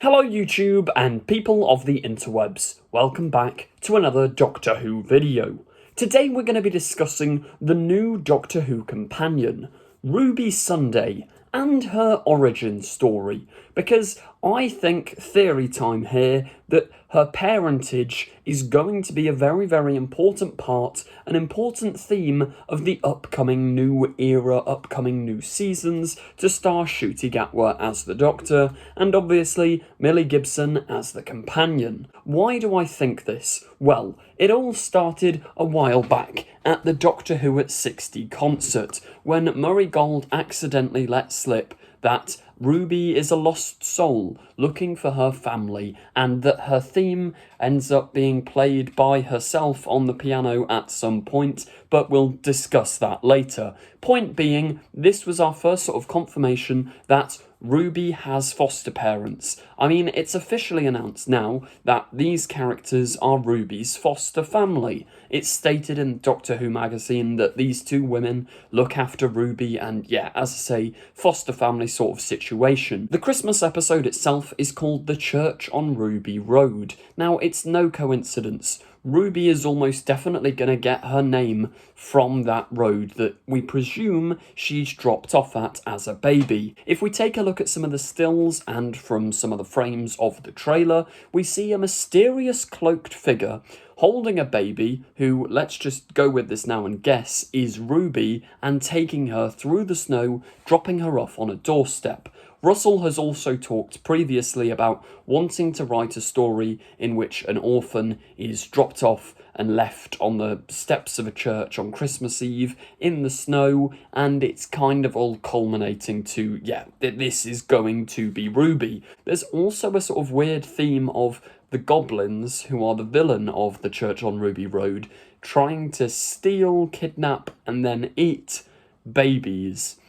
Hello YouTube and people of the interwebs, welcome back to another Doctor Who video. Today we're going to be discussing the new Doctor Who companion, Ruby Sunday, and her origin story, because I think theory time here that her parentage is going to be a very important part, an important theme of the upcoming new era, upcoming new seasons, to star Ncuti Gatwa as the Doctor, and obviously Millie Gibson as the companion. Why do I think this? Well, it all started a while back at the Doctor Who at 60 concert, when Murray Gold accidentally let slip that Ruby is a lost soul looking for her family, and that her theme ends up being played by herself on the piano at some point, but we'll discuss that later. Point being, this was our first sort of confirmation that Ruby has foster parents. I mean, it's officially announced now that these characters are Ruby's foster family. It's stated in Doctor Who magazine that these two women look after Ruby, and yeah, as I say, foster family sort of situation. The Christmas episode itself is called The Church on Ruby Road. Now, it's no coincidence. Ruby is almost definitely going to get her name from that road that we presume she's dropped off at as a baby. If we take a look at some of the stills and from some of the frames of the trailer, we see a mysterious cloaked figure holding a baby who, let's just go with this now and guess, is Ruby, and taking her through the snow, dropping her off on a doorstep. Russell has also talked previously about wanting to write a story in which an orphan is dropped off and left on the steps of a church on Christmas Eve in the snow, and it's kind of all culminating to, yeah, this is going to be Ruby. There's also a sort of weird theme of the Goblins, who are the villain of The Church on Ruby Road, trying to steal, kidnap, and then eat babies.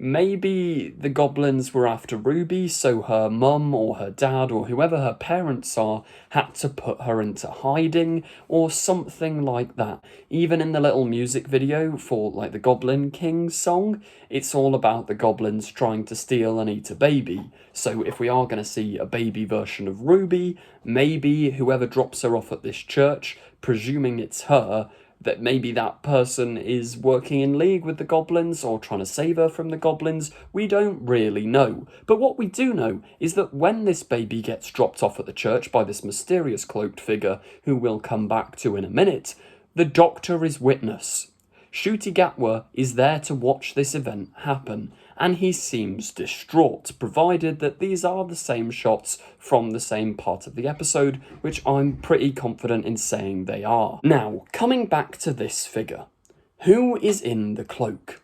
Maybe the Goblins were after Ruby, so her mum or her dad or whoever her parents are had to put her into hiding or something like that. Even in the little music video for like the Goblin King song, it's all about the Goblins trying to steal and eat a baby. So if we are going to see a baby version of Ruby, maybe whoever drops her off at this church, presuming it's her, that maybe that person is working in league with the Goblins or trying to save her from the Goblins. We don't really know. But what we do know is that when this baby gets dropped off at the church by this mysterious cloaked figure, who we'll come back to in a minute, the Doctor is witness. Ncuti Gatwa is there to watch this event happen, and he seems distraught, provided that these are the same shots from the same part of the episode, which I'm pretty confident in saying they are. Now, coming back to this figure, who is in the cloak?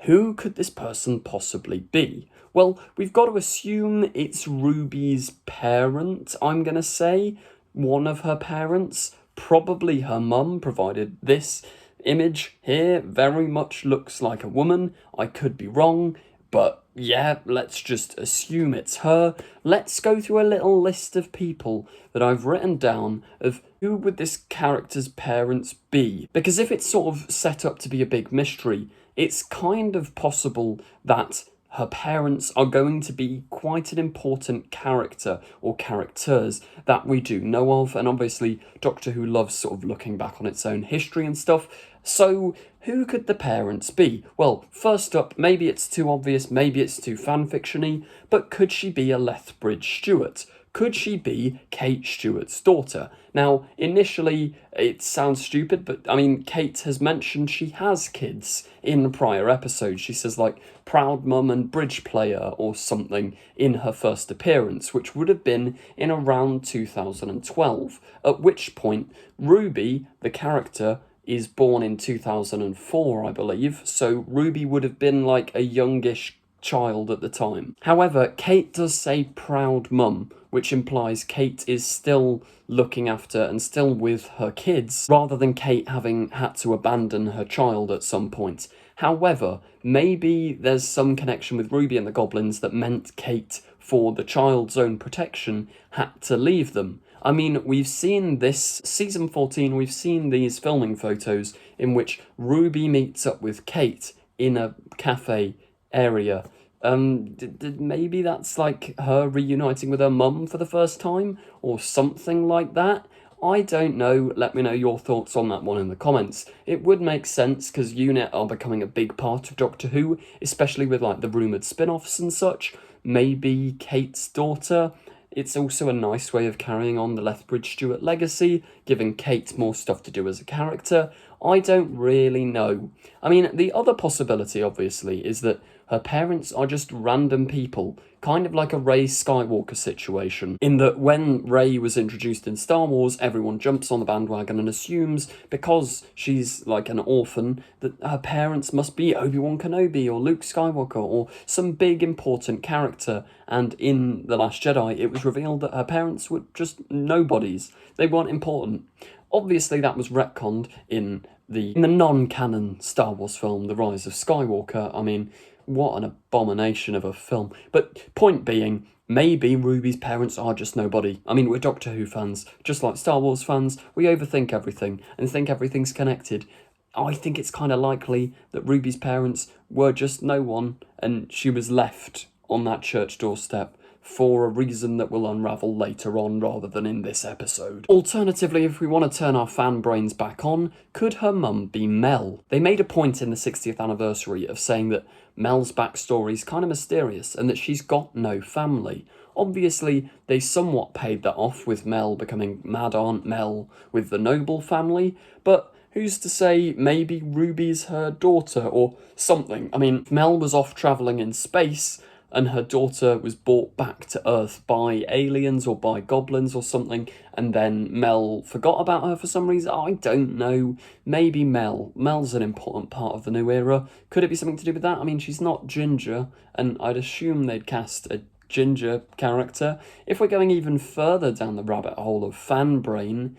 Who could this person possibly be? Well, we've got to assume it's Ruby's parent, I'm going to say. One of her parents, probably her mum, provided this image here very much looks like a woman. I could be wrong, but yeah, let's just assume it's her. Let's go through a little list of people that I've written down of who would this character's parents be. Because if it's sort of set up to be a big mystery, it's kind of possible that her parents are going to be quite an important character or characters that we do know of, and obviously Doctor Who loves sort of looking back on its own history and stuff. So who could the parents be? Well, first up, maybe it's too obvious, maybe it's too fanfiction-y, but could she be a Lethbridge Stewart? Could she be Kate Stewart's daughter? Now, initially, it sounds stupid, but I mean, Kate has mentioned she has kids in prior episodes. She says, like, proud mum and bridge player or something in her first appearance, which would have been in around 2012, at which point Ruby, the character, is born in 2004, I believe, so Ruby would have been like a youngish child at the time. However, Kate does say proud mum, which implies Kate is still looking after and still with her kids, rather than Kate having had to abandon her child at some point. However, maybe there's some connection with Ruby and the Goblins that meant Kate, for the child's own protection, had to leave them. I mean, we've seen this, season 14, we've seen these filming photos in which Ruby meets up with Kate in a cafe area Maybe that's like her reuniting with her mum for the first time, or something like that. I don't know, let me know your thoughts on that one in the comments. It would make sense, because UNIT are becoming a big part of Doctor Who, especially with like the rumoured spin-offs and such. Maybe Kate's daughter. It's also a nice way of carrying on the Lethbridge Stewart legacy, giving Kate more stuff to do as a character. I don't really know. I mean, the other possibility, obviously, is that her parents are just random people, kind of like a Rey Skywalker situation, in that when Rey was introduced in Star Wars, everyone jumps on the bandwagon and assumes, because she's like an orphan, that her parents must be Obi-Wan Kenobi or Luke Skywalker or some big important character, and in The Last Jedi it was revealed that her parents were just nobodies. They weren't important. Obviously that was retconned in the non-canon Star Wars film, The Rise of Skywalker. I mean, what an abomination of a film. But point being, maybe Ruby's parents are just nobody. I mean, we're Doctor Who fans, just like Star Wars fans. We overthink everything and think everything's connected. I think it's kind of likely that Ruby's parents were just no one, and she was left on that church doorstep for a reason that will unravel later on rather than in this episode. Alternatively, if we want to turn our fan brains back on, could her mum be Mel? They made a point in the 60th anniversary of saying that Mel's backstory is kind of mysterious and that she's got no family. Obviously, they somewhat paid that off with Mel becoming Mad Aunt Mel with the Noble family, but who's to say maybe Ruby's her daughter or something? I mean, if Mel was off travelling in space and her daughter was brought back to Earth by aliens or by goblins or something, and then Mel forgot about her for some reason, I don't know. Maybe Mel. Mel's an important part of the new era. Could it be something to do with that? I mean, she's not ginger, and I'd assume they'd cast a ginger character. If we're going even further down the rabbit hole of fan brain,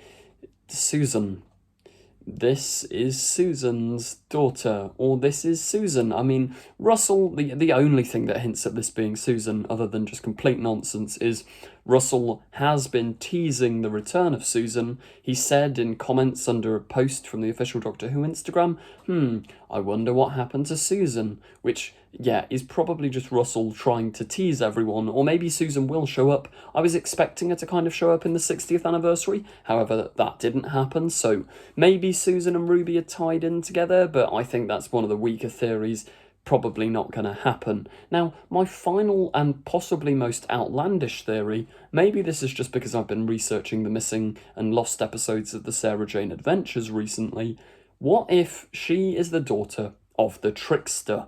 Susan. This is Susan's daughter, or this is Susan. I mean, Russell, the only thing that hints at this being Susan, other than just complete nonsense, is Russell has been teasing the return of Susan. He said in comments under a post from the official Doctor Who Instagram, I wonder what happened to Susan, which, yeah, is probably just Russell trying to tease everyone, or maybe Susan will show up. I was expecting her to kind of show up in the 60th anniversary, however, that didn't happen, so maybe Susan and Ruby are tied in together, but I think that's one of the weaker theories. Probably not going to happen. Now, my final and possibly most outlandish theory, maybe this is just because I've been researching the missing and lost episodes of the Sarah Jane Adventures recently. What if she is the daughter of the Trickster?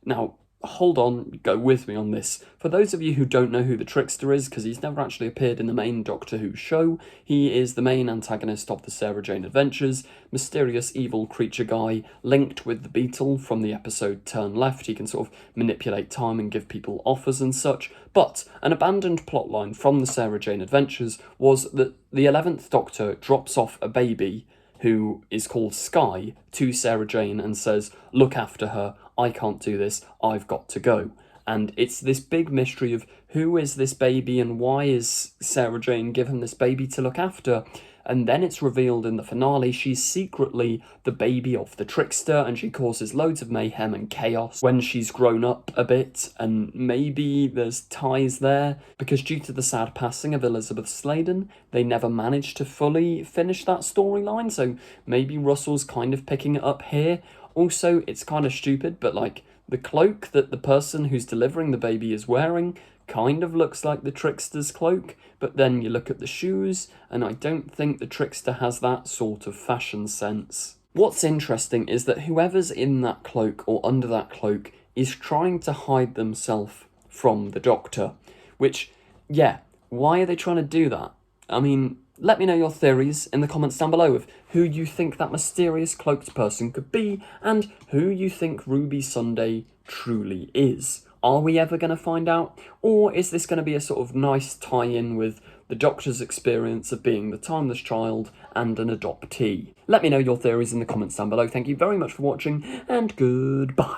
Now, hold on, go with me on this. For those of you who don't know who the Trickster is, because he's never actually appeared in the main Doctor Who show, he is the main antagonist of the Sarah Jane Adventures, mysterious evil creature guy linked with the Beetle from the episode Turn Left. He can sort of manipulate time and give people offers and such. But an abandoned plotline from the Sarah Jane Adventures was that the 11th Doctor drops off a baby who is called Sky to Sarah Jane and says, look after her, I can't do this, I've got to go. And it's this big mystery of who is this baby and why is Sarah Jane given this baby to look after? And then it's revealed in the finale she's secretly the baby of the Trickster, and she causes loads of mayhem and chaos when she's grown up a bit, and maybe there's ties there, because due to the sad passing of Elizabeth Sladen, they never managed to fully finish that storyline, so maybe Russell's kind of picking it up here. Also, it's kind of stupid, but like, the cloak that the person who's delivering the baby is wearing kind of looks like the Trickster's cloak, but then you look at the shoes, and I don't think the Trickster has that sort of fashion sense. What's interesting is that whoever's in that cloak or under that cloak is trying to hide themselves from the Doctor, which, yeah, why are they trying to do that? I mean, let me know your theories in the comments down below of who you think that mysterious cloaked person could be, and who you think Ruby Sunday truly is. Are we ever going to find out? Or is this going to be a sort of nice tie-in with the Doctor's experience of being the timeless child and an adoptee? Let me know your theories in the comments down below. Thank you very much for watching, and goodbye.